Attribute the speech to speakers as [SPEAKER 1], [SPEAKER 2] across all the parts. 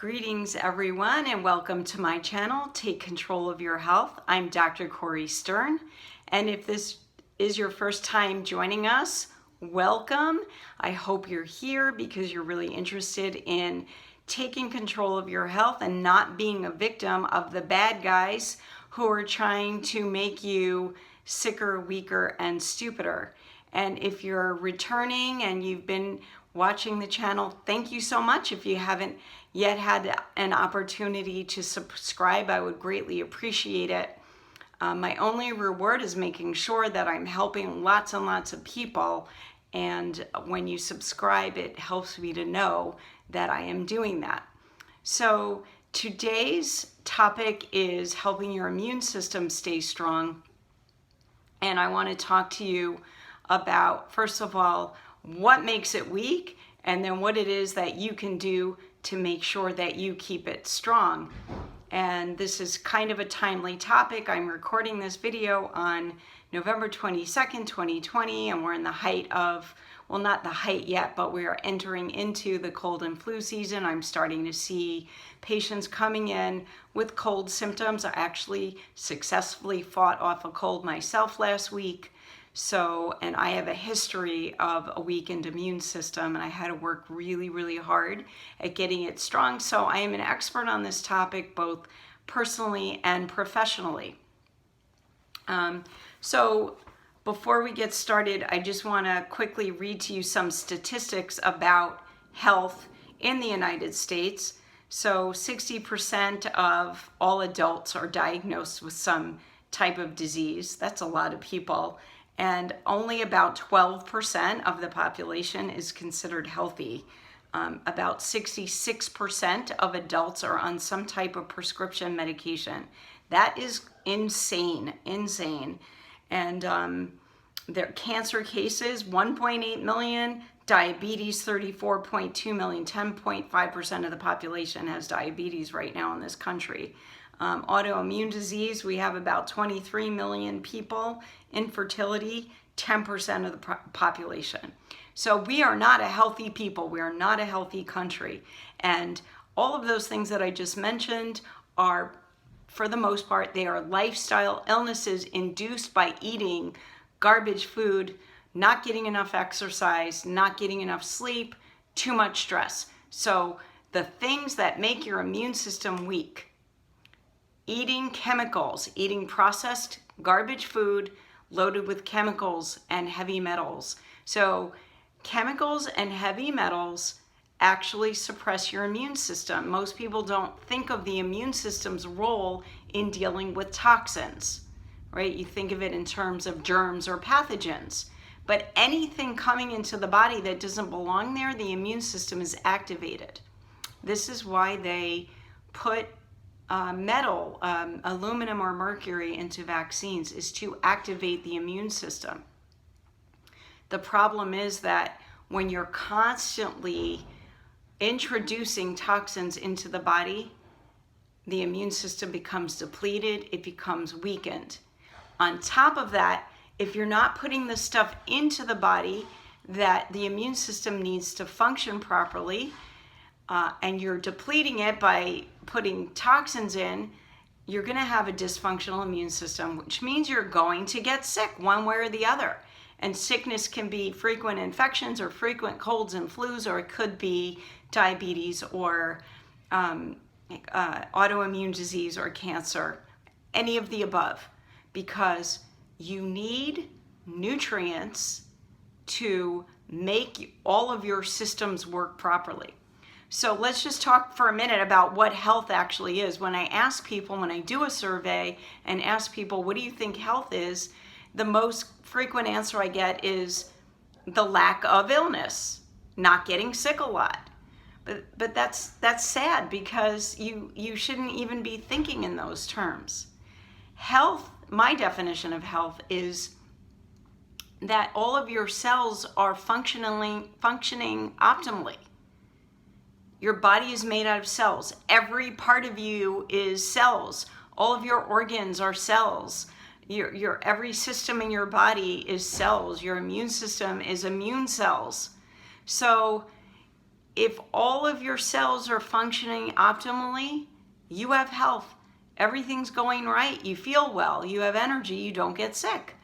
[SPEAKER 1] Greetings everyone and welcome to my channel, Take Control of Your Health. I'm Dr. Corey Stern, and if this is your first time joining us, welcome. I hope you're here because you're really interested in taking control of your health and not being a victim of the bad guys who are trying to make you sicker, weaker, and stupider. And if you're returning and you've been watching the channel, thank you so much. If you haven't yet had an opportunity to subscribe, I would greatly appreciate it. My only reward is making sure that I'm helping lots and lots of people, and when you subscribe, it helps me to know that I am doing that. So today's topic is helping your immune system stay strong, and I want to talk to you about, first of all, what makes it weak, and then what it is that you can do to make sure that you keep it strong. And this is kind of a timely topic. I'm recording this video on November 22nd, 2020, and we're in the height of, well, not the height yet, but we are entering into the cold and flu season. I'm starting to see patients coming in with cold symptoms. I actually successfully fought off a cold myself last week. And I have a history of a weakened immune system, and I had to work really, really hard at getting it strong. So I am an expert on this topic, both personally and professionally. So before we get started, I just want to quickly read to you some statistics about health in the United States. So 60% of all adults are diagnosed with some type of disease. That's a lot of people. And only about 12% of the population is considered healthy. About 66% of adults are on some type of prescription medication. That is insane. And their cancer cases, 1.8 million, diabetes, 34.2 million, 10.5% of the population has diabetes right now in this country. Autoimmune disease, we have about 23 million people. Infertility, 10% of the population. So we are not a healthy people. We are not a healthy country. And all of those things that I just mentioned are, for the most part, they are lifestyle illnesses induced by eating garbage food, not getting enough exercise, not getting enough sleep, too much stress. So the things that make your immune system weak: eating chemicals, eating processed garbage food loaded with chemicals and heavy metals. So chemicals and heavy metals actually suppress your immune system. Most people don't think of the immune system's role in dealing with toxins, right? You think of it in terms of germs or pathogens. But anything coming into the body that doesn't belong there, the immune system is activated. This is why they put metal, aluminum or mercury into vaccines, is to activate the immune system. The problem is that when you're constantly introducing toxins into the body, the immune system becomes depleted, it becomes weakened. On top of that, if you're not putting the stuff into the body that the immune system needs to function properly, and you're depleting it by putting toxins in, you're going to have a dysfunctional immune system, which means you're going to get sick one way or the other. And sickness can be frequent infections or frequent colds and flus, or it could be diabetes or autoimmune disease or cancer, any of the above, because you need nutrients to make all of your systems work properly. So let's just talk for a minute about what health actually is. When I ask people, when I do a survey and ask people, what do you think health is? The most frequent answer I get is the lack of illness, not getting sick a lot. But that's sad, because you shouldn't even be thinking in those terms. Health, my definition of health is that all of your cells are functioning optimally. Your body is made out of cells. Every part of you is cells. All of your organs are cells. Your every system in your body is cells. Your immune system is immune cells. So if all of your cells are functioning optimally, you have health. Everything's going right. You feel well. You have energy. You don't get sick.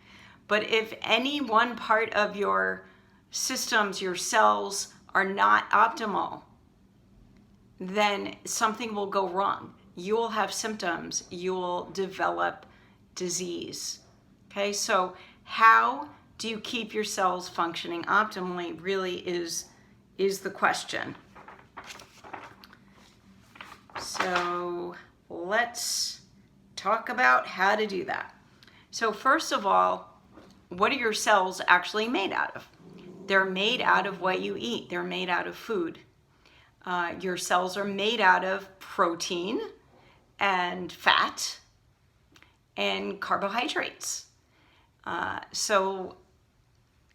[SPEAKER 1] But if any one part of your systems, your cells, are not optimal, then something will go wrong. You will have symptoms. You will develop disease. Okay, so how do you keep your cells functioning optimally really is the question. So let's talk about how to do that. So first of all, what are your cells actually made out of? They're made out of what you eat. They're made out of food. Your cells are made out of protein and fat and carbohydrates. So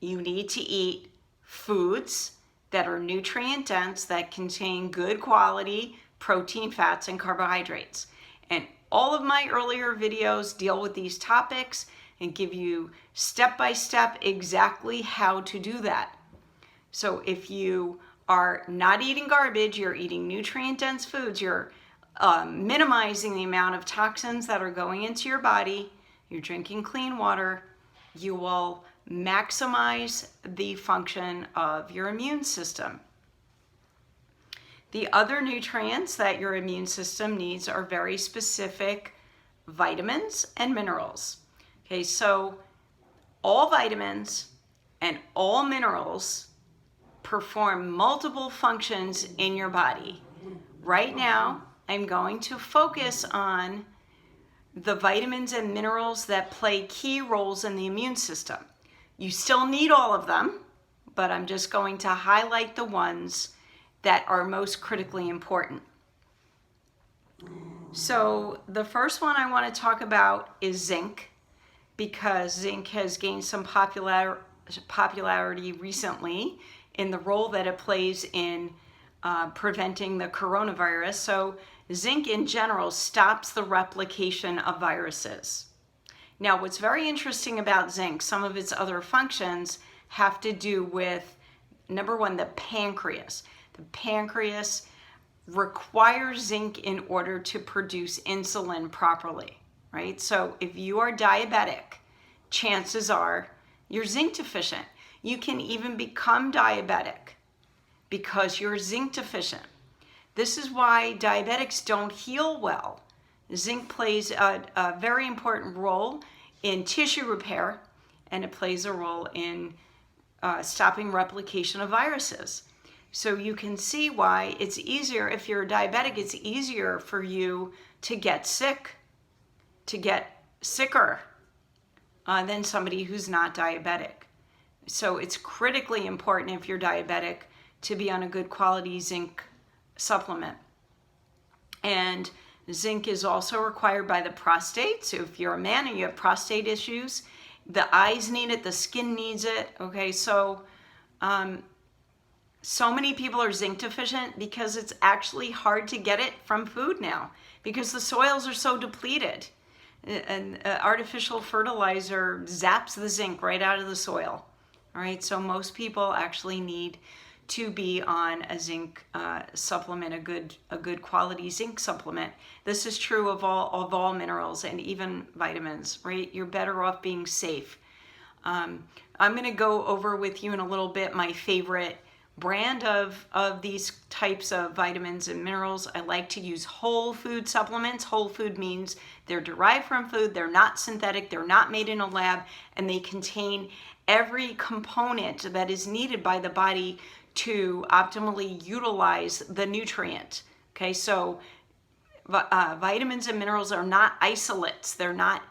[SPEAKER 1] you need to eat foods that are nutrient dense, that contain good quality protein, fats, and carbohydrates. And all of my earlier videos deal with these topics and give you step-by-step exactly how to do that. So if you are not eating garbage, you're eating nutrient-dense foods, you're minimizing the amount of toxins that are going into your body, you're drinking clean water, you will maximize the function of your immune system. The other nutrients that your immune system needs are very specific vitamins and minerals. Okay, so all vitamins and all minerals perform multiple functions in your body. Right now, I'm going to focus on the vitamins and minerals that play key roles in the immune system. You still need all of them, but I'm just going to highlight the ones that are most critically important. So the first one I want to talk about is zinc, because zinc has gained some popularity recently in the role that it plays in preventing the coronavirus. So zinc in general stops the replication of viruses. Now, what's very interesting about zinc, some of its other functions have to do with, number one, the pancreas. The pancreas requires zinc in order to produce insulin properly, right? So if you are diabetic, chances are you're zinc deficient. You can even become diabetic because you're zinc deficient. This is why diabetics don't heal well. Zinc plays a very important role in tissue repair, and it plays a role in stopping replication of viruses. So you can see why it's easier, if you're a diabetic, it's easier for you to get sick, to get sicker than somebody who's not diabetic. So it's critically important if you're diabetic to be on a good quality zinc supplement. And zinc is also required by the prostate. So if you're a man and you have prostate issues, the eyes need it, the skin needs it. Okay, so so many people are zinc deficient because it's actually hard to get it from food now because the soils are so depleted. And artificial fertilizer zaps the zinc right out of the soil. All right, so most people actually need to be on a zinc supplement, a good quality zinc supplement. This is true of all minerals and even vitamins, right? You're better off being safe. I'm going to go over with you in a little bit my favorite brand of these types of vitamins and minerals. I like to use whole food supplements. Whole food means they're derived from food, they're not synthetic, they're not made in a lab, and they contain every component that is needed by the body to optimally utilize the nutrient. Okay, so vitamins and minerals are not isolates. They're not,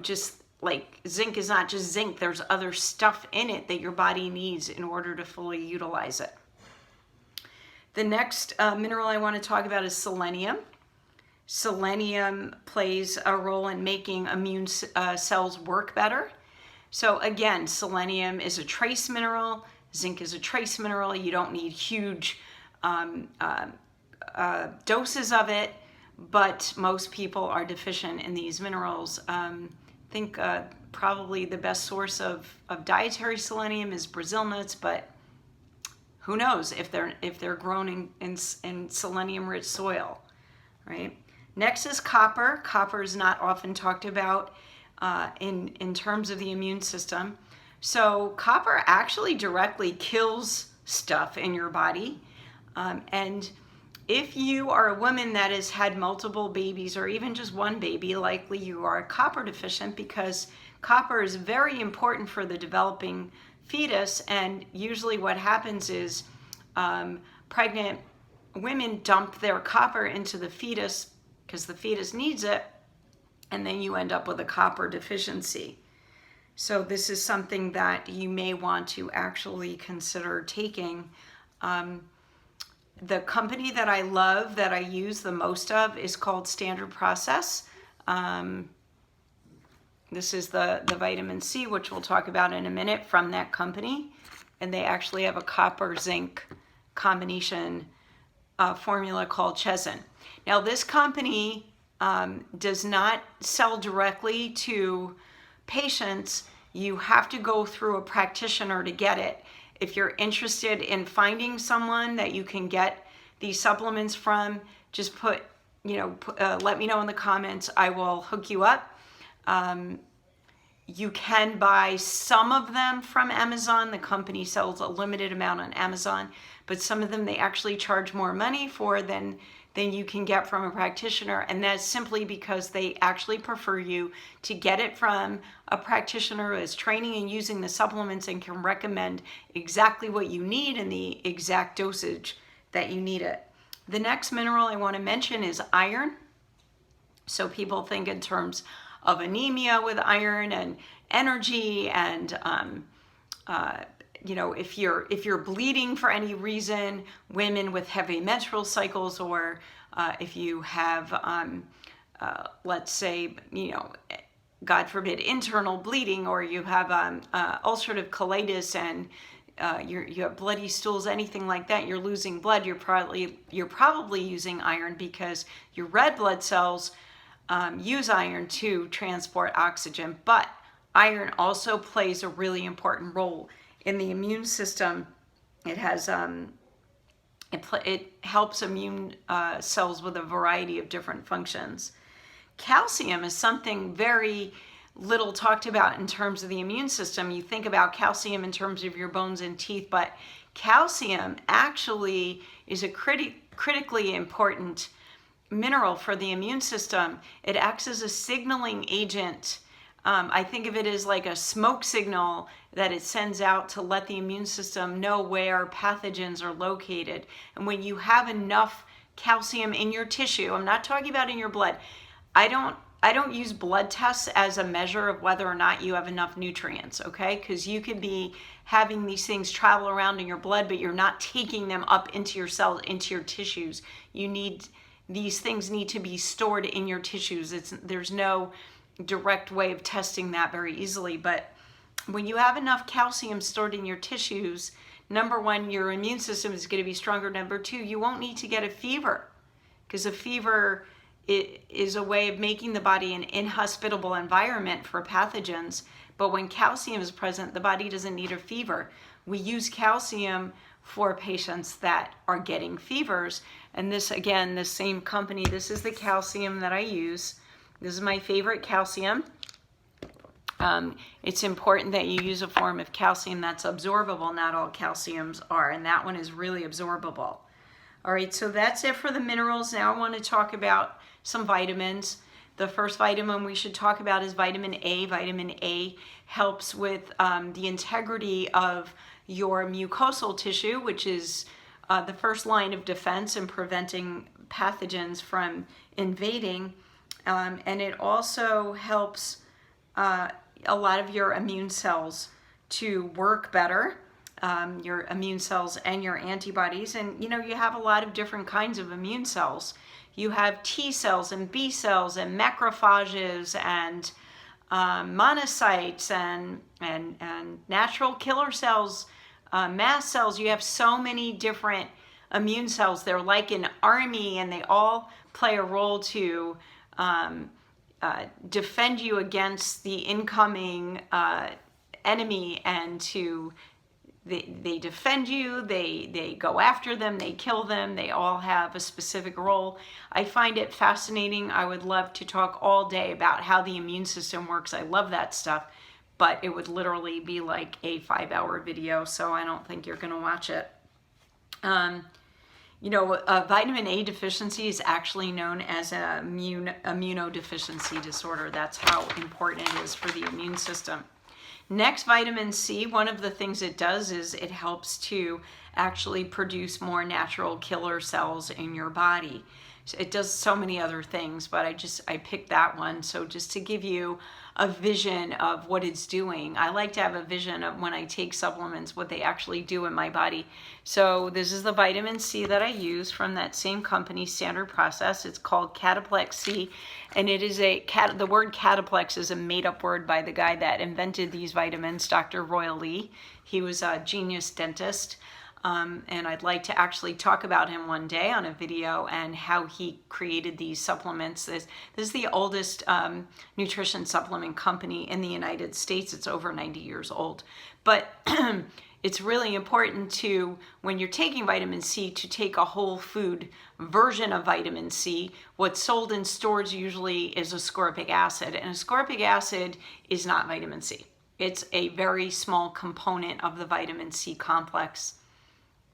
[SPEAKER 1] just like zinc is not just zinc. There's other stuff in it that your body needs in order to fully utilize it. The next mineral I want to talk about is selenium. Selenium plays a role in making immune cells work better. So again, selenium is a trace mineral. Zinc is a trace mineral. You don't need huge doses of it, but most people are deficient in these minerals. I think probably the best source of dietary selenium is Brazil nuts, but Who knows if they're grown in selenium-rich soil, right? Next is copper. Copper is not often talked about in terms of the immune system. So copper actually directly kills stuff in your body. And if you are a woman that has had multiple babies or even just one baby, likely you are copper deficient, because copper is very important for the developing fetus. And usually what happens is pregnant women dump their copper into the fetus because the fetus needs it, and then you end up with a copper deficiency. So this is something that you may want to actually consider taking. The company that I love, that I use the most of, is called Standard Process. This is the vitamin C, which we'll talk about in a minute, from that company. And they actually have a copper zinc combination formula called Chesin. Now this company does not sell directly to patients. You have to go through a practitioner to get it. If you're interested in finding someone that you can get these supplements from, just let me know in the comments. I will hook you up. You can buy some of them from Amazon. The company sells a limited amount on Amazon, but some of them they actually charge more money for than you can get from a practitioner. And that's simply because they actually prefer you to get it from a practitioner who is training and using the supplements and can recommend exactly what you need and the exact dosage that you need it. The next mineral I want to mention is iron. So people think in terms of anemia with iron and energy, and if you're bleeding for any reason, women with heavy menstrual cycles, or if you have let's say, God forbid, internal bleeding, or you have ulcerative colitis and you have bloody stools, anything like that, you're losing blood, you're probably using iron, because your red blood cells use iron to transport oxygen. But iron also plays a really important role in the immune system. It has it helps immune cells with a variety of different functions. Calcium is something very little talked about in terms of the immune system. You think about calcium in terms of your bones and teeth, but calcium actually is a critically important mineral for the immune system. It acts as a signaling agent. I think of it as like a smoke signal that it sends out to let the immune system know where pathogens are located. And when you have enough calcium in your tissue, I'm not talking about in your blood. I don't use blood tests as a measure of whether or not you have enough nutrients, okay? Because you could be having these things travel around in your blood, but you're not taking them up into your cells, into your tissues. These things need to be stored in your tissues. There's no direct way of testing that very easily. But when you have enough calcium stored in your tissues, number one, your immune system is going to be stronger. Number two, you won't need to get a fever, because a fever is a way of making the body an inhospitable environment for pathogens. But when calcium is present, the body doesn't need a fever. We use calcium for patients that are getting fevers. And this, again, the same company, this is the calcium that I use. This is my favorite calcium. It's important that you use a form of calcium that's absorbable. Not all calciums are, and that one is really absorbable. All right, so that's it for the minerals. Now I want to talk about some vitamins. The first vitamin we should talk about is vitamin A. Vitamin A helps with the integrity of your mucosal tissue, which is the first line of defense in preventing pathogens from invading. And it also helps a lot of your immune cells to work better, your immune cells and your antibodies. And you have a lot of different kinds of immune cells. You have T cells and B cells and macrophages and monocytes and natural killer cells, mast cells. You have so many different immune cells. They're like an army, and they all play a role to defend you against the incoming enemy, and to they defend you, they go after them, they kill them, they all have a specific role. I find it fascinating. I would love to talk all day about how the immune system works. I love that stuff, but it would literally be like a 5-hour video, so I don't think you're going to watch it. You know, vitamin A deficiency is actually known as an immunodeficiency disorder. That's how important it is for the immune system. Next, vitamin C, one of the things it does is it helps to actually produce more natural killer cells in your body. So it does so many other things, but I picked that one. So just to give you a vision of what it's doing. I like to have a vision of when I take supplements, what they actually do in my body. So this is the vitamin C that I use from that same company, Standard Process. It's called Cataplex C, and it is the word cataplex is a made-up word by the guy that invented these vitamins, Dr. Royal Lee. He was a genius dentist. And I'd like to actually talk about him one day on a video and how he created these supplements. This is the oldest nutrition supplement company in the United States. It's over 90 years old. But it's really important to, when you're taking vitamin C, to take a whole food version of vitamin C. What's sold in stores usually is ascorbic acid, and ascorbic acid is not vitamin C. It's a very small component of the vitamin C complex.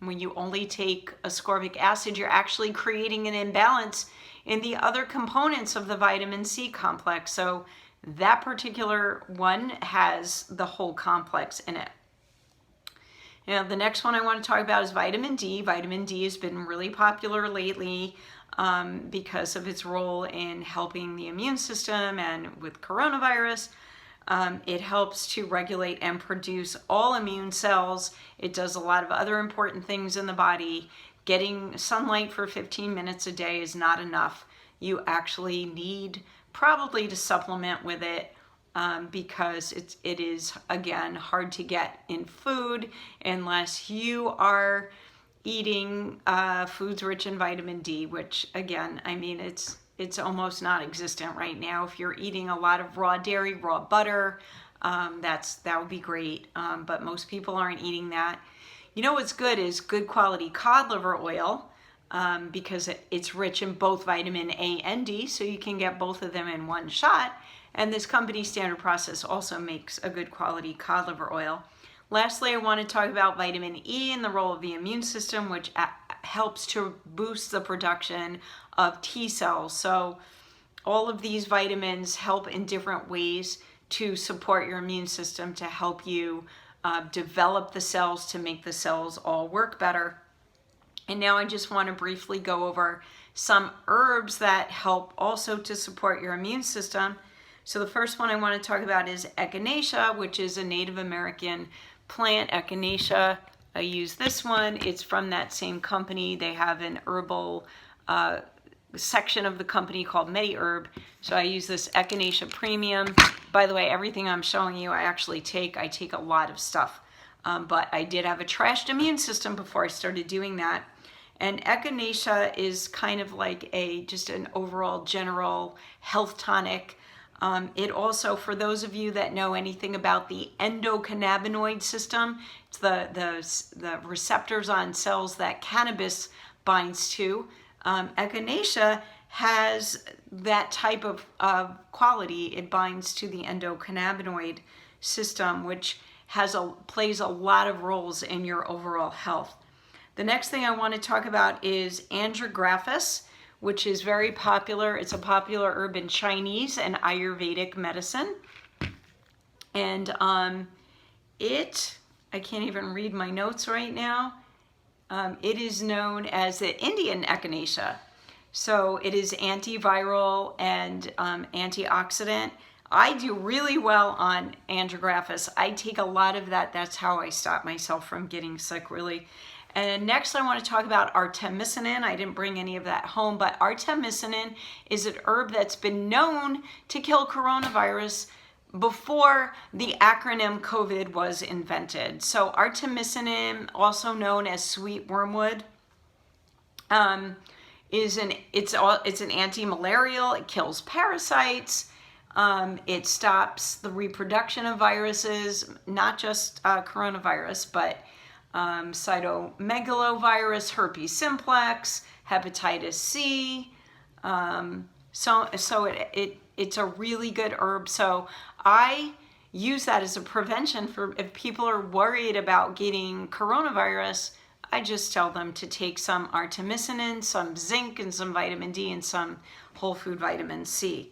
[SPEAKER 1] When you only take ascorbic acid, you're actually creating an imbalance in the other components of the vitamin C complex. So that particular one has the whole complex in it. Now, the next one I want to talk about is vitamin D. Vitamin D has been really popular lately because of its role in helping the immune system and with coronavirus. It helps to regulate and produce all immune cells. It does a lot of other important things in the body. Getting sunlight for 15 minutes a day is not enough. You actually need probably to supplement with it because it is, again, hard to get in food unless you are eating foods rich in vitamin D, which, again, I mean, it's almost not existent right now. If you're eating a lot of raw dairy, raw butter, that would be great. But most people aren't eating that. You know what's good is good quality cod liver oil because it's rich in both vitamin A and D, so you can get both of them in one shot. And this company, Standard Process, also makes a good quality cod liver oil. Lastly, I want to talk about vitamin E and the role of the immune system, which helps to boost the production of T cells. So all of these vitamins help in different ways to support your immune system, to help you develop the cells, to make the cells all work better. And now I just want to briefly go over some herbs that help also to support your immune system. So the first one I want to talk about is Echinacea, which is a Native American plant. Echinacea, I use this one. It's from that same company. They have an herbal section of the company called MediHerb. So I use this Echinacea Premium. By the way, everything I'm showing you, I take a lot of stuff. But I did have a trashed immune system before I started doing that. And Echinacea is kind of like just an overall general health tonic. It also, for those of you that know anything about the endocannabinoid system, it's the receptors on cells that cannabis binds to. Echinacea has that type of quality. It binds to the endocannabinoid system, which plays a lot of roles in your overall health. The next thing I want to talk about is Andrographis, which is very popular. It's a popular herb in Chinese and Ayurvedic medicine. And I can't even read my notes right now. It is known as the Indian Echinacea. So it is antiviral and antioxidant. I do really well on Andrographis. I take a lot of that. That's how I stop myself from getting sick, really. And next I want to talk about Artemisinin. I didn't bring any of that home, but Artemisinin is an herb that's been known to kill coronavirus before the acronym COVID was invented. So Artemisinin, also known as sweet wormwood, it's an anti-malarial. It kills parasites. It stops the reproduction of viruses, not just coronavirus, but cytomegalovirus, herpes simplex, hepatitis C. It's a really good herb. So I use that as a prevention for if people are worried about getting coronavirus. I just tell them to take some Artemisinin, some zinc, and some vitamin D, and some whole food vitamin C.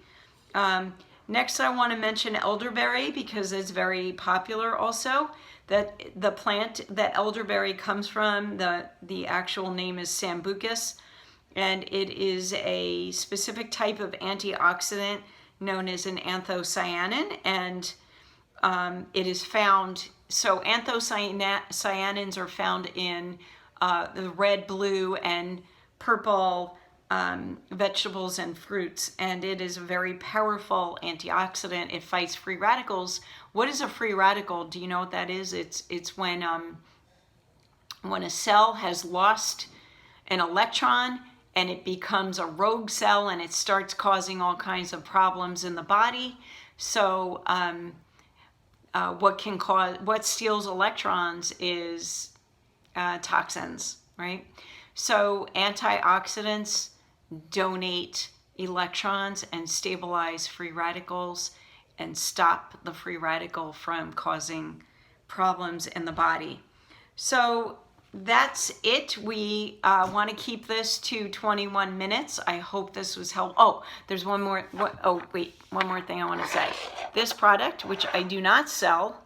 [SPEAKER 1] Next, I want to mention elderberry because it's very popular also. That the plant that elderberry comes from, the actual name is Sambucus, and it is a specific type of antioxidant known as an anthocyanin, and it is found, so anthocyanins are found in the red, blue, and purple vegetables and fruits, and it is a very powerful antioxidant. It fights free radicals. What is a free radical? Do you know what that is? It's when a cell has lost an electron and it becomes a rogue cell and it starts causing all kinds of problems in the body. So what steals electrons is toxins, right? So antioxidants donate electrons and stabilize free radicals and stop the free radical from causing problems in the body. So that's it. We want to keep this to 21 minutes. I hope this was helpful. Oh, there's one more thing I want to say. This product, which I do not sell,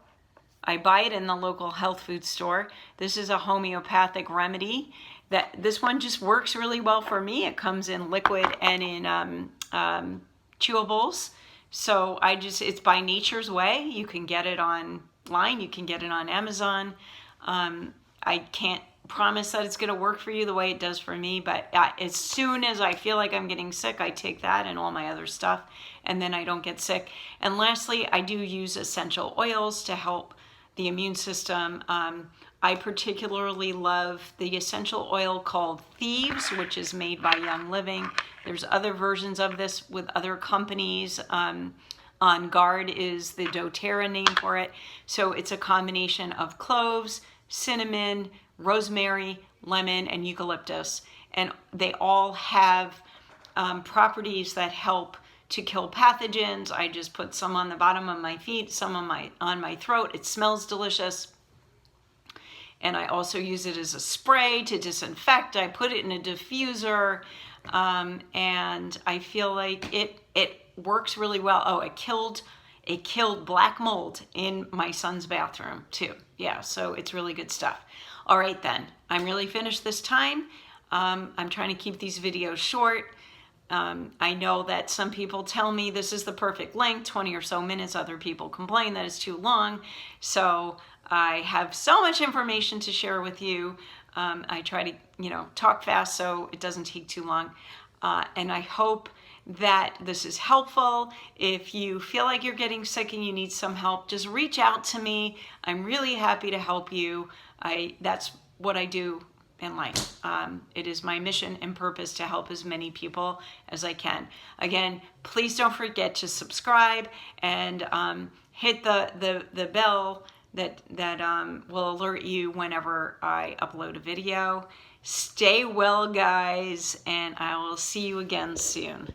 [SPEAKER 1] I buy it in the local health food store. This is a homeopathic remedy. This one just works really well for me. It comes in liquid and in chewables. So it's by Nature's Way. You can get it online. You can get it on Amazon. I can't promise that it's going to work for you the way it does for me, but as soon as I feel like I'm getting sick, I take that and all my other stuff, and then I don't get sick. And lastly, I do use essential oils to help the immune system. I particularly love the essential oil called Thieves, which is made by Young Living. There's other versions of this with other companies. On Guard is the doTERRA name for it. So it's a combination of cloves, cinnamon, rosemary, lemon, and eucalyptus. And they all have properties that help to kill pathogens. I just put some on the bottom of my feet, some on my throat. It smells delicious. And I also use it as a spray to disinfect. I put it in a diffuser, and I feel like it works really well. Oh, it killed black mold in my son's bathroom too. Yeah, so it's really good stuff. All right then, I'm really finished this time. I'm trying to keep these videos short. I know that some people tell me this is the perfect length, 20 or so minutes. Other people complain that it's too long. So I have so much information to share with you. I try to, talk fast so it doesn't take too long. And I hope that this is helpful. If you feel like you're getting sick and you need some help, just reach out to me. I'm really happy to help you. That's what I do in life. It is my mission and purpose to help as many people as I can. Again, please don't forget to subscribe and hit the bell that will alert you whenever I upload a video. Stay well, guys, and I will see you again soon.